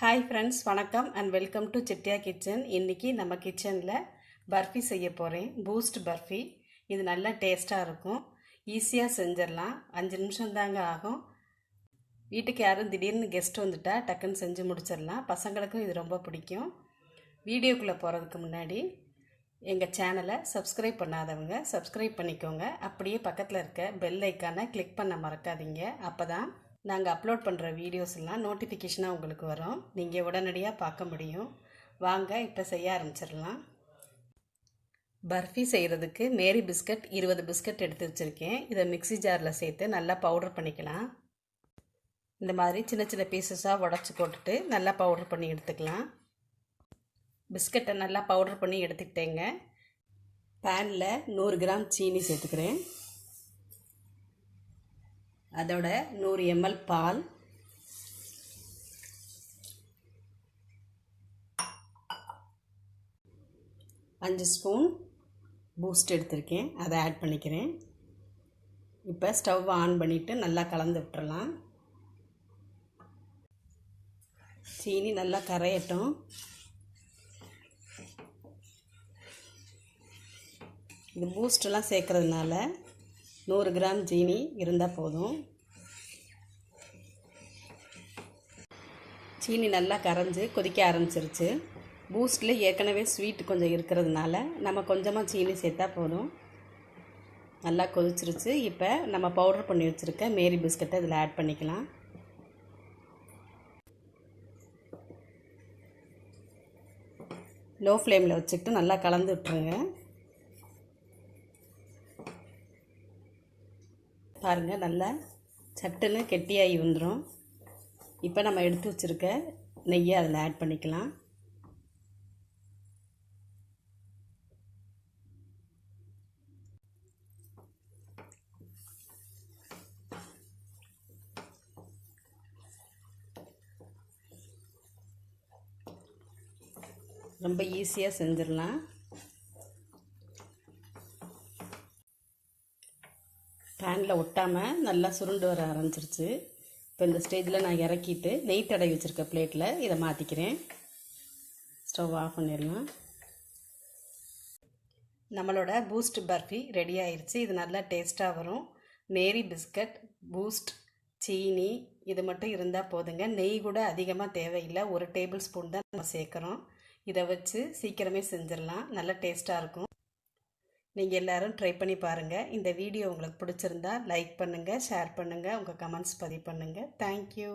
Hi friends, வணக்கம் and welcome to செட்டியா kitchen. இன்றைக்கி நம்ம கிச்சனில் பர்ஃபி செய்ய போகிறேன். பூஸ்ட் பர்ஃபி. இது நல்லா டேஸ்ட்டாக இருக்கும். ஈஸியாக செஞ்சிடலாம். 5 நிமிஷம் தாங்க ஆகும். வீட்டுக்கு யாரும் திடீர்னு கெஸ்ட் வந்துட்டா டக்குன்னு செஞ்சு முடிச்சிடலாம். பசங்களுக்கும் இது ரொம்ப பிடிக்கும். வீடியோக்குள்ளே போகிறதுக்கு முன்னாடி எங்கள் சேனலை சப்ஸ்கிரைப் பண்ணாதவங்க சப்ஸ்கிரைப் பண்ணிக்கோங்க. அப்படியே பக்கத்தில் இருக்க பெல் ஐக்கானை கிளிக் பண்ண மறக்காதீங்க. அப்போ தான் நாங்கள் அப்லோட் பண்ணுற வீடியோஸ் எல்லாம் நோட்டிஃபிகேஷனாக உங்களுக்கு வரும். நீங்கள் உடனடியாக பார்க்க முடியும். வாங்க இப்போ செய்ய ஆரம்பிச்சிடலாம். பர்ஃபி செய்கிறதுக்கு மேரி பிஸ்கட் 20 பிஸ்கட் எடுத்து வச்சுருக்கேன். இதை மிக்ஸி ஜாரில் சேர்த்து நல்லா பவுடர் பண்ணிக்கலாம். இந்த மாதிரி சின்ன சின்ன பீசஸாக உடச்சி போட்டுட்டு நல்லா பவுடர் பண்ணி எடுத்துக்கலாம். பிஸ்கட்டை நல்லா பவுடர் பண்ணி எடுத்துக்கிட்டேங்க. பேனில் 100 கிராம் சீனி சேர்த்துக்கிறேன். அதோட 100 ml பால், அஞ்சு ஸ்பூன் பூஸ்ட் எடுத்திருக்கேன். அதை ஆட் பண்ணிக்கிறேன். இப்போ ஸ்டவ் ஆன் பண்ணிவிட்டு நல்லா கலந்து விட்டுறலாம். சீனி நல்லா கரையட்டும். இது பூஸ்டெல்லாம் சேர்க்கறதுனால 100 கிராம் சீனி இருந்தால் போதும். சீனி நல்லா கரைஞ்சி கொதிக்க ஆரம்பிச்சிருச்சு. பூஸ்டில் ஏற்கனவே ஸ்வீட் கொஞ்சம் இருக்கிறதுனால நம்ம கொஞ்சமாக சீனி சேர்த்தா போதும். நல்லா கொதிச்சிருச்சு. இப்போ நம்ம பவுடர் பண்ணி வச்சுருக்க மேரி பிஸ்கட்டை இதில் ஆட் பண்ணிக்கலாம். லோ ஃப்ளேமில் வச்சுக்கிட்டு நல்லா கலந்து விட்டுருங்க. பாருங்கள், நல்லா சட்டுன்னு கெட்டியாகி வந்துடும். இப்போ நம்ம எடுத்து வச்சுருக்க நெய்யை அதில் ஆட் பண்ணிக்கலாம். ரொம்ப ஈஸியாக செஞ்சிடலாம். பேனில் ஒட்டாமல் நல்லா சுருண்டு வர ஆரம்பிச்சிருச்சு. இப்போ இந்த ஸ்டேஜில் நான் இறக்கிட்டு நெய் தடவி வச்சுருக்க பிளேட்டில் இதை மாற்றிக்கிறேன். ஸ்டவ் ஆஃப் பண்ணிடலாம். நம்மளோட பூஸ்ட் பர்ஃபி ரெடி ஆயிடுச்சு. இது நல்லா டேஸ்ட்டாக வரும். மேரி பிஸ்கட், பூஸ்ட், சீனி இது மட்டும் இருந்தால் போதுங்க. நெய் கூட அதிகமாக தேவையில்லை. 1 டேபிள் ஸ்பூன் தான் நம்ம சேர்க்குறோம். இதை வச்சு சீக்கிரமே செஞ்சிடலாம். நல்லா டேஸ்ட்டாக இருக்கும். நீங்கள் எல்லோரும் ட்ரை பண்ணி பாருங்கள். இந்த வீடியோ உங்களுக்கு பிடிச்சிருந்தா லைக் பண்ணுங்கள், ஷேர் பண்ணுங்கள், உங்கள் கமெண்ட்ஸ் பதிவு பண்ணுங்கள். தேங்க்யூ.